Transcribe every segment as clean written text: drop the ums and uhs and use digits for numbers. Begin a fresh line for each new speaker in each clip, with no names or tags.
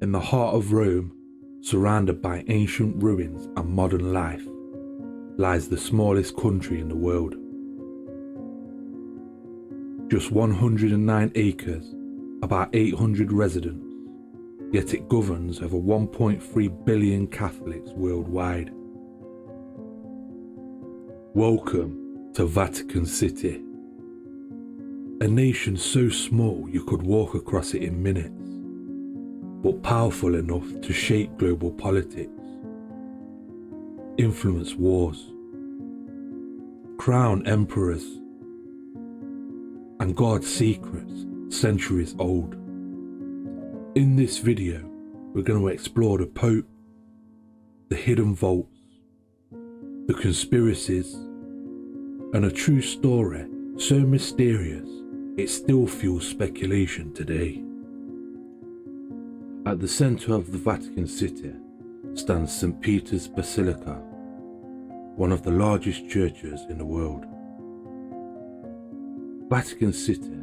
In the heart of Rome, surrounded by ancient ruins and modern life, lies the smallest country in the world. Just 109 acres, about 800 residents, yet it governs over 1.3 billion Catholics worldwide. Welcome to Vatican City, a nation so small you could walk across it in minutes, but powerful enough to shape global politics, influence wars, crown emperors, and guard secrets centuries old. In this video, we're going to explore the Pope, the hidden vaults, the conspiracies, and a true story so mysterious it still fuels speculation today. At the centre of the Vatican City stands St. Peter's Basilica, one of the largest churches in the world. Vatican City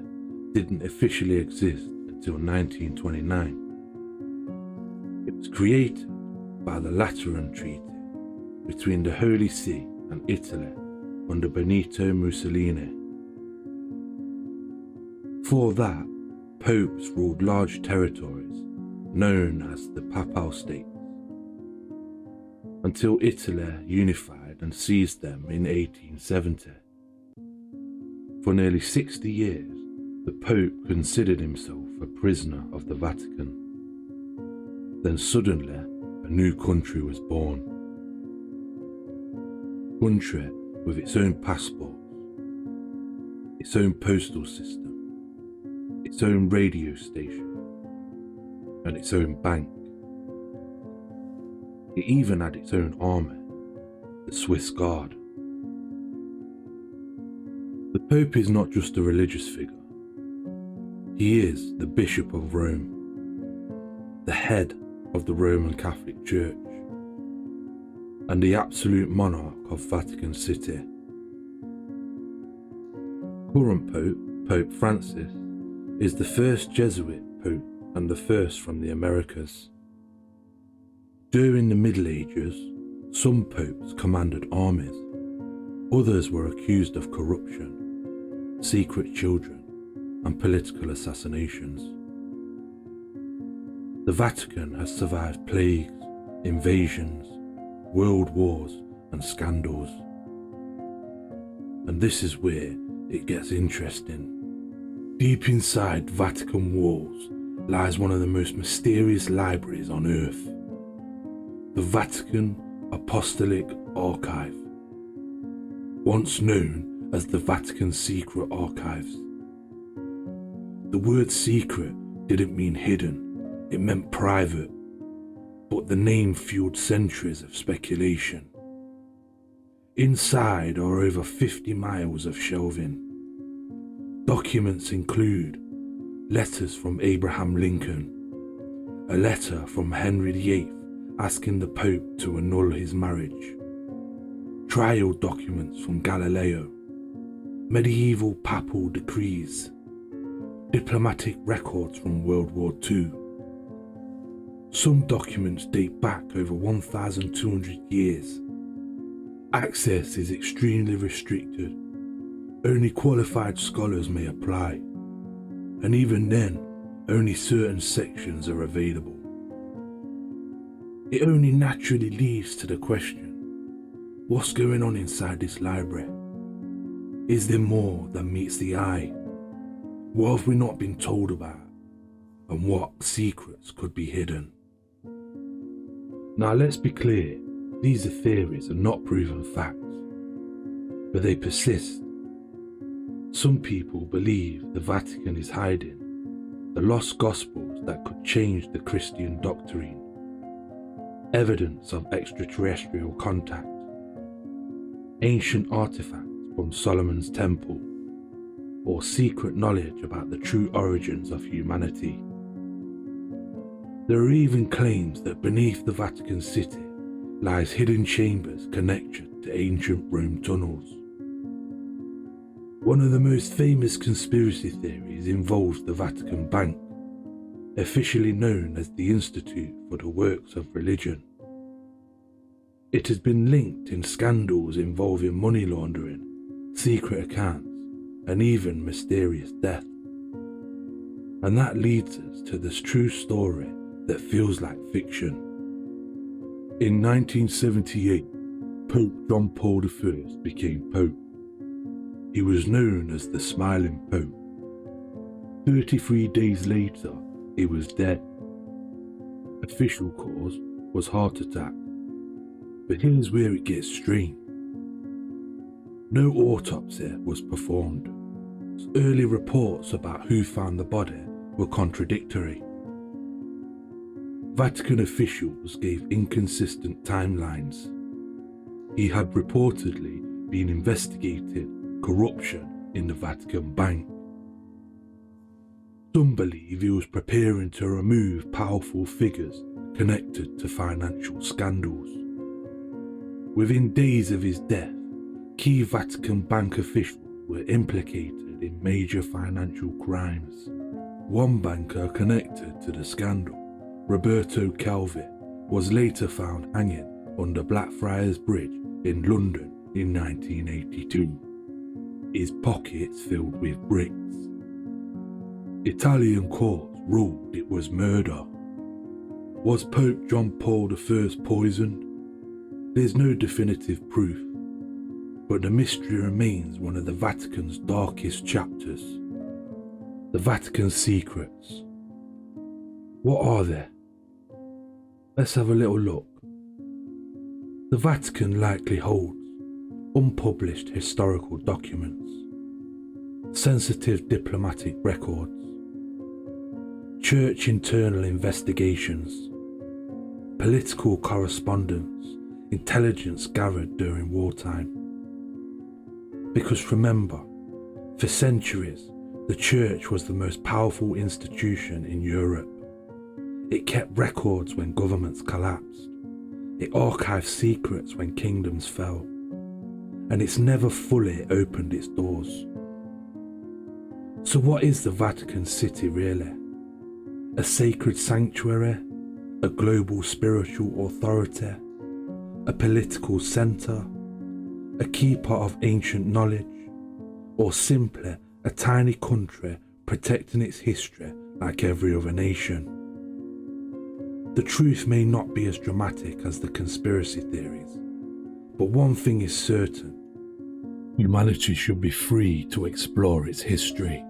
didn't officially exist until 1929. It was created by the Lateran Treaty between the Holy See and Italy under Benito Mussolini. For that, popes ruled large territories known as the Papal States, until Italy unified and seized them in 1870. For nearly 60 years, the Pope considered himself a prisoner of the Vatican. Then suddenly, a new country was born. A country with its own passports, its own postal system, its own radio station, and its own bank. It even had its own army, the Swiss Guard. The Pope is not just a religious figure. He is the Bishop of Rome, the head of the Roman Catholic Church, and the absolute monarch of Vatican City. Current Pope, Pope Francis, is the first Jesuit Pope and the first from the Americas. During the Middle Ages, some popes commanded armies, others were accused of corruption, secret children, and political assassinations. The Vatican has survived plagues, invasions, world wars, and scandals. And this is where it gets interesting. Deep inside Vatican walls lies one of the most mysterious libraries on earth, the Vatican Apostolic Archive, once known as the Vatican Secret Archives. The word secret didn't mean hidden, it meant private, but the name fueled centuries of speculation. Inside are over 50 miles of shelving. Documents include letters from Abraham Lincoln, a letter from Henry VIII asking the Pope to annul his marriage, trial documents from Galileo, medieval papal decrees, diplomatic records from World War II. Some documents date back over 1,200 years. Access is extremely restricted. Only qualified scholars may apply, and even then, only certain sections are available. It only naturally leads to the question, what's going on inside this library? Is there more than meets the eye? What have we not been told about? And what secrets could be hidden? Now let's be clear, these are theories and not proven facts, but they persist. Some people believe the Vatican is hiding the lost Gospels that could change the Christian doctrine, evidence of extraterrestrial contact, ancient artifacts from Solomon's temple, or secret knowledge about the true origins of humanity. There are even claims that beneath the Vatican City lies hidden chambers connected to ancient Rome tunnels. One of the most famous conspiracy theories involves the Vatican Bank, officially known as the Institute for the Works of Religion. It has been linked in scandals involving money laundering, secret accounts, and even mysterious death. And that leads us to this true story that feels like fiction. In 1978, Pope John Paul I became Pope. He was known as the Smiling Pope. 33 days later, he was dead. Official cause was heart attack. But here's where it gets strange. No autopsy was performed. Early reports about who found the body were contradictory. Vatican officials gave inconsistent timelines. He had reportedly been investigating corruption in the Vatican Bank. Some believe he was preparing to remove powerful figures connected to financial scandals. Within days of his death, key Vatican Bank officials were implicated in major financial crimes. One banker connected to the scandal, Roberto Calvi, was later found hanging under Blackfriars Bridge in London in 1982. His pockets filled with bricks. Italian courts ruled it was murder. Was Pope John Paul I poisoned? There's no definitive proof, but the mystery remains one of the Vatican's darkest chapters. The Vatican's secrets. What are they? Let's have a little look. The Vatican likely holds unpublished historical documents, sensitive diplomatic records, church internal investigations, political correspondence, intelligence gathered during wartime. Because remember, for centuries, the church was the most powerful institution in Europe. It kept records when governments collapsed. It archived secrets when kingdoms fell. And it's never fully opened its doors. So what is the Vatican City really? A sacred sanctuary? A global spiritual authority? A political centre? A keeper of ancient knowledge? Or simply a tiny country protecting its history like every other nation? The truth may not be as dramatic as the conspiracy theories, but one thing is certain: humanity should be free to explore its history.